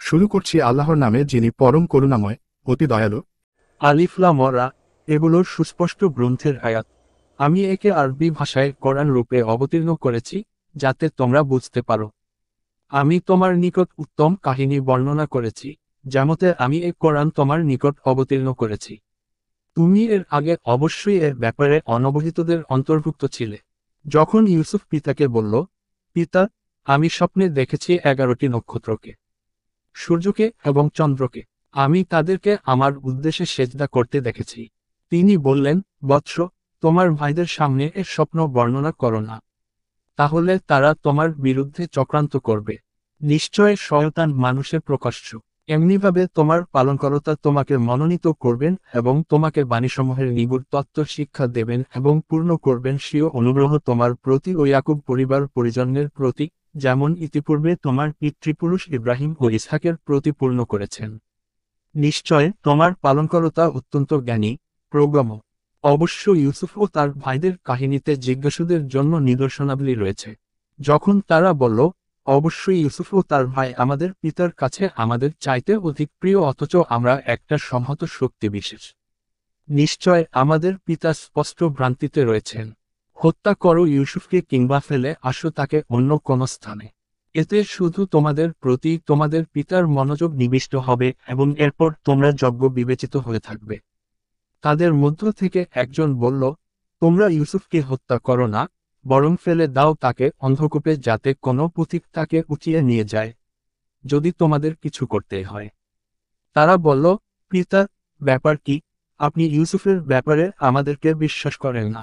শুরু করছি আল্লাহর নামে, যিনি পরম করুণাময়, অতি দয়ালু। আলিফ লাম রা, এগুলোর সুস্পষ্ট গ্রন্থের আয়াত। আমি একে আরবি ভাষায় কোরআন রূপে অবতীর্ণ করেছি, যাতে তোমরা বুঝতে পারো। আমি তোমার নিকট উত্তম কাহিনী বর্ণনা করেছি, যেমতে আমি এ কোরআন তোমার নিকট অবতীর্ণ করেছি। তুমি এর আগে অবশ্যই এর ব্যাপারে অনবহিতদের অন্তর্ভুক্ত ছিলে। যখন ইউসুফ পিতাকে বলল, পিতা, আমি স্বপ্নে দেখেছি 11টি নক্ষত্রকে, সূর্যকে এবং চন্দ্রকে। আমি তাদেরকে আমার উদ্দেশ্যে সেজদা করতে দেখেছি। তিনি বললেন, বৎস, তোমার ভাইদের সামনে এর স্বপ্ন বর্ণনা করো না, তাহলে তারা তোমার বিরুদ্ধে চক্রান্ত করবে। নিশ্চয় শয়তান মানুষের প্রকাশ্য। এমনিভাবে তোমার পালনকর্তা তোমাকে মনোনীত করবেন এবং তোমাকে বাণীসমূহের নিগুড় তত্ত্ব শিক্ষা দেবেন এবং পূর্ণ করবেন স্বীয় অনুগ্রহ তোমার প্রতি ও ইয়াকুব পরিবার পরিজনের প্রতি, যেমন ইতিপূর্বে তোমার পিতৃপুরুষ ইব্রাহিম ও ইসহাকের প্রতি পূর্ণ করেছেন। নিশ্চয় তোমার পালনকর্তা অত্যন্ত জ্ঞানী, প্রজ্ঞম। অবশ্য ইউসুফ ও তার ভাইদের কাহিনীতে জিজ্ঞাসুদের জন্য নিদর্শনাবলী রয়েছে। যখন তারা বলল, অবশ্যই ইউসুফ ও তার ভাই আমাদের পিতার কাছে আমাদের চাইতে অধিক প্রিয়, অথচ আমরা একটা সংহত শক্তি বিশেষ। নিশ্চয় আমাদের পিতা স্পষ্ট ভ্রান্তিতে রয়েছেন। হত্যা করো ইউসুফকে কিংবা ফেলে আসো তাকে অন্য কোন স্থানে। এতে শুধু তোমাদের প্রতি তোমাদের পিতার মনোযোগ নিবিষ্ট হবে এবং এরপর তোমরা যোগ্য বিবেচিত হয়ে থাকবে। তাদের মধ্য থেকে একজন বলল, তোমরা ইউসুফকে হত্যা করো না, বরং ফেলে দাও তাকে অন্ধকূপে, যাতে কোনো পথিক তাকে উঠিয়ে নিয়ে যায়, যদি তোমাদের কিছু করতে হয়। তারা বলল, পিতা, ব্যাপার কি? আপনি ইউসুফের ব্যাপারে আমাদেরকে বিশ্বাস করেন না?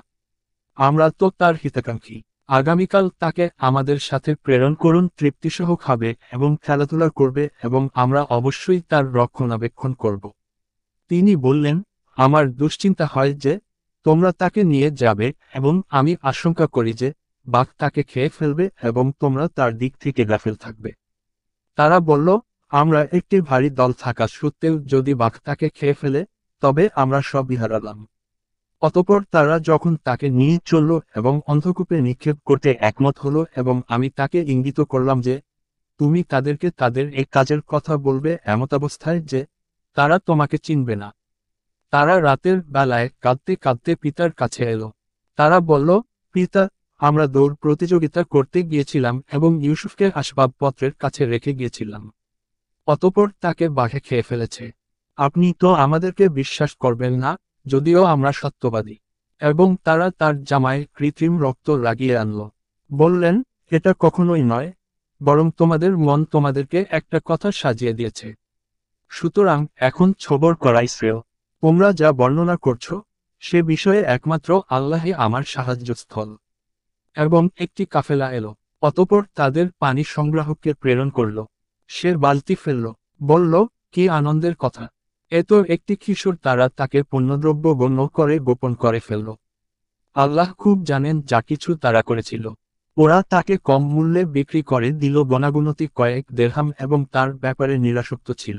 আমরা তো তার হিতাকাঙ্ক্ষী। আগামীকাল তাকে আমাদের সাথে প্রেরণ করুন, তৃপ্তিসহ খাবে এবং খেলাধুলা করবে এবং আমরা অবশ্যই তার রক্ষণাবেক্ষণ করব। তিনি বললেন, আমার দুশ্চিন্তা হয় যে তোমরা তাকে নিয়ে যাবে এবং আমি আশঙ্কা করি যে বাঘ তাকে খেয়ে ফেলবে এবং তোমরা তার দিক থেকে গাফিল থাকবে। তারা বলল, আমরা একটি ভারী দল থাকা সত্ত্বেও যদি বাঘ তাকে খেয়ে ফেলে, তবে আমরা সব হারালাম। অতঃপর তারা যখন তাকে নিয়ে চলল এবং অন্ধকূপে নিক্ষেপ করতে একমত হলো এবং আমি তাকে ইঙ্গিত করলাম যে তুমি তাদেরকে তাদের এই কাজের কথা বলবে এমতাবস্থায় যে তারা তোমাকে চিনবে না। তারা রাতের বেলায় কাঁদতে কাঁদতে পিতার কাছে এলো। তারা বলল, পিতা, আমরা দৌড় প্রতিযোগিতা করতে গিয়েছিলাম এবং ইউসুফকে আসবাবপত্রের কাছে রেখে গিয়েছিলাম। অতঃপর তাকে বাঘে খেয়ে ফেলেছে। আপনি তো আমাদেরকে বিশ্বাস করবেন না, যদিও আমরা সত্যবাদী। এবং তারা তার জামায় কৃত্রিম রক্ত লাগিয়ে আনল। বললেন, এটা কখনোই নয়, বরং তোমাদের মন তোমাদেরকে একটা কথা সাজিয়ে দিয়েছে। সুতরাং এখন সবর করাই শ্রেয়। তোমরা যা বর্ণনা করছো সে বিষয়ে একমাত্র আল্লাহই আমার সাহায্যস্থল। এবং একটি কাফেলা এলো। অতঃপর তাদের পানি সংগ্রাহককে প্রেরণ করল। সে বালতি ফেলল, বলল, কি আনন্দের কথা! এ তো একটি কিশোর। তারা তাকে পুণ্যদ্রব্য গণ্য করে গোপন করে ফেলল। আল্লাহ খুব জানেন যা কিছু তারা করেছিল। ওরা তাকে কম মূল্যে বিক্রি করে দিল, গণাগুণতি কয়েক দেরহাম, এবং তার ব্যাপারে নিরাসক্ত ছিল।